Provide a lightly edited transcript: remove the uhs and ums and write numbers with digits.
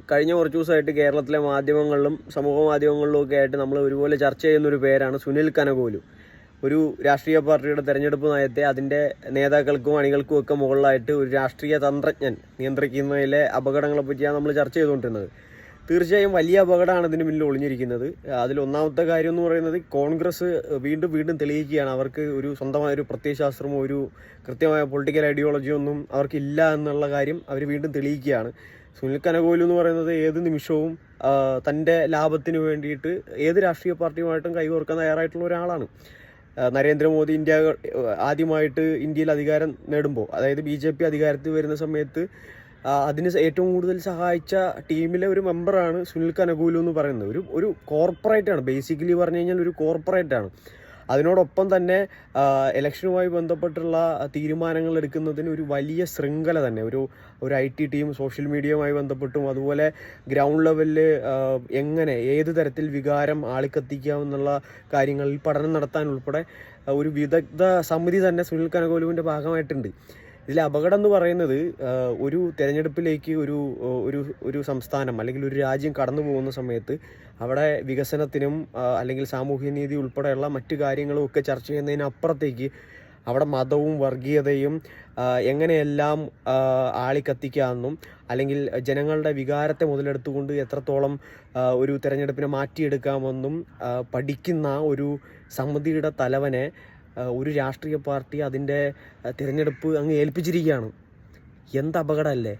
കഴിഞ്ഞ കുറച്ച് ദിവസമായിട്ട് കേരളത്തിലെ മാധ്യമങ്ങളിലും സമൂഹ മാധ്യമങ്ങളിലും ഒക്കെ ആയിട്ട് നമ്മൾ ഒരുപോലെ ചർച്ച ചെയ്യുന്നൊരു പേരാണ് സുനിൽ കനകോലു. ഒരു രാഷ്ട്രീയ പാർട്ടിയുടെ തെരഞ്ഞെടുപ്പ് നയത്തെ അതിൻ്റെ നേതാക്കൾക്കും അണികൾക്കും ഒക്കെ മുകളിലായിട്ട് ഒരു രാഷ്ട്രീയ തന്ത്രജ്ഞൻ നിയന്ത്രിക്കുന്നതിലെ അപകടങ്ങളെ പറ്റിയാണ് നമ്മൾ ചർച്ച ചെയ്തുകൊണ്ടിരുന്നത്. തീർച്ചയായും വലിയ അപകടമാണ് ഇതിന് പിന്നിൽ ഒളിഞ്ഞിരിക്കുന്നത്. അതിലൊന്നാമത്തെ കാര്യം എന്ന് പറയുന്നത് കോൺഗ്രസ് വീണ്ടും തെളിയിക്കുകയാണ് അവർക്ക് ഒരു സ്വന്തമായ ഒരു പ്രത്യയശാസ്ത്രമോ ഒരു കൃത്യമായ പൊളിറ്റിക്കൽ ഐഡിയോളജിയോ ഒന്നും അവർക്കില്ല എന്നുള്ള കാര്യം അവർ വീണ്ടും തെളിയിക്കുകയാണ്. സുനിൽ കനകോലു എന്ന് പറയുന്നത് ഏത് നിമിഷവും തൻ്റെ ലാഭത്തിന് വേണ്ടിയിട്ട് ഏത് രാഷ്ട്രീയ പാർട്ടിയുമായിട്ടും കൈകോർക്കാൻ തയ്യാറായിട്ടുള്ള ഒരാളാണ്. നരേന്ദ്രമോദി ആദ്യമായിട്ട് ഇന്ത്യയിൽ അധികാരം നേടുമ്പോൾ, അതായത് BJP അധികാരത്തിൽ വരുന്ന സമയത്ത് അതിന് ഏറ്റവും കൂടുതൽ സഹായിച്ച ടീമിലെ ഒരു മെമ്പറാണ് സുനിൽ കനകോലു എന്ന് പറയുന്നത്. ഒരു കോർപ്പറേറ്റാണ്, ബേസിക്കലി പറഞ്ഞു കഴിഞ്ഞാൽ ഒരു കോർപ്പറേറ്റാണ്. അതിനോടൊപ്പം തന്നെ ഇലക്ഷനുമായി ബന്ധപ്പെട്ടുള്ള തീരുമാനങ്ങൾ എടുക്കുന്നതിന് ഒരു വലിയ ശൃംഖല തന്നെ, ഒരു IT ടീം സോഷ്യൽ മീഡിയയുമായി ബന്ധപ്പെട്ടും അതുപോലെ ഗ്രൗണ്ട് ലെവലിൽ എങ്ങനെ ഏത് തരത്തിൽ വികാരം ആളിക്കത്തിക്കാമെന്നുള്ള കാര്യങ്ങളിൽ പഠനം നടത്താൻ ഉൾപ്പെടെ ഒരു വിദഗ്ധ സമിതി തന്നെ സുനിൽ കനകോലുവിൻ്റെ ഭാഗമായിട്ടുണ്ട്. ഇതിലെ അപകടം എന്ന് പറയുന്നത് ഒരു തെരഞ്ഞെടുപ്പിലേക്ക് ഒരു സംസ്ഥാനം അല്ലെങ്കിൽ ഒരു രാജ്യം കടന്നു പോകുന്ന സമയത്ത് അവിടെ വികസനത്തിനും അല്ലെങ്കിൽ സാമൂഹ്യനീതി ഉൾപ്പെടെയുള്ള മറ്റു കാര്യങ്ങളും ഒക്കെ ചർച്ച ചെയ്യുന്നതിനപ്പുറത്തേക്ക് അവിടെ മതവും വർഗീയതയും എങ്ങനെയെല്ലാം ആളിക്കത്തിക്കാമെന്നും അല്ലെങ്കിൽ ജനങ്ങളുടെ വികാരത്തെ മുതലെടുത്തുകൊണ്ട് എത്രത്തോളം ഒരു തെരഞ്ഞെടുപ്പിനെ മാറ്റിയെടുക്കാമെന്നും പഠിക്കുന്ന ഒരു സമിതിയുടെ തലവനെ ഒരു രാഷ്ട്രീയ പാർട്ടി അതിൻ്റെ തിരഞ്ഞെടുപ്പ് അങ്ങ് ഏൽപ്പിച്ചിരിക്കുകയാണ്. എന്ത് അപകടമല്ലേ!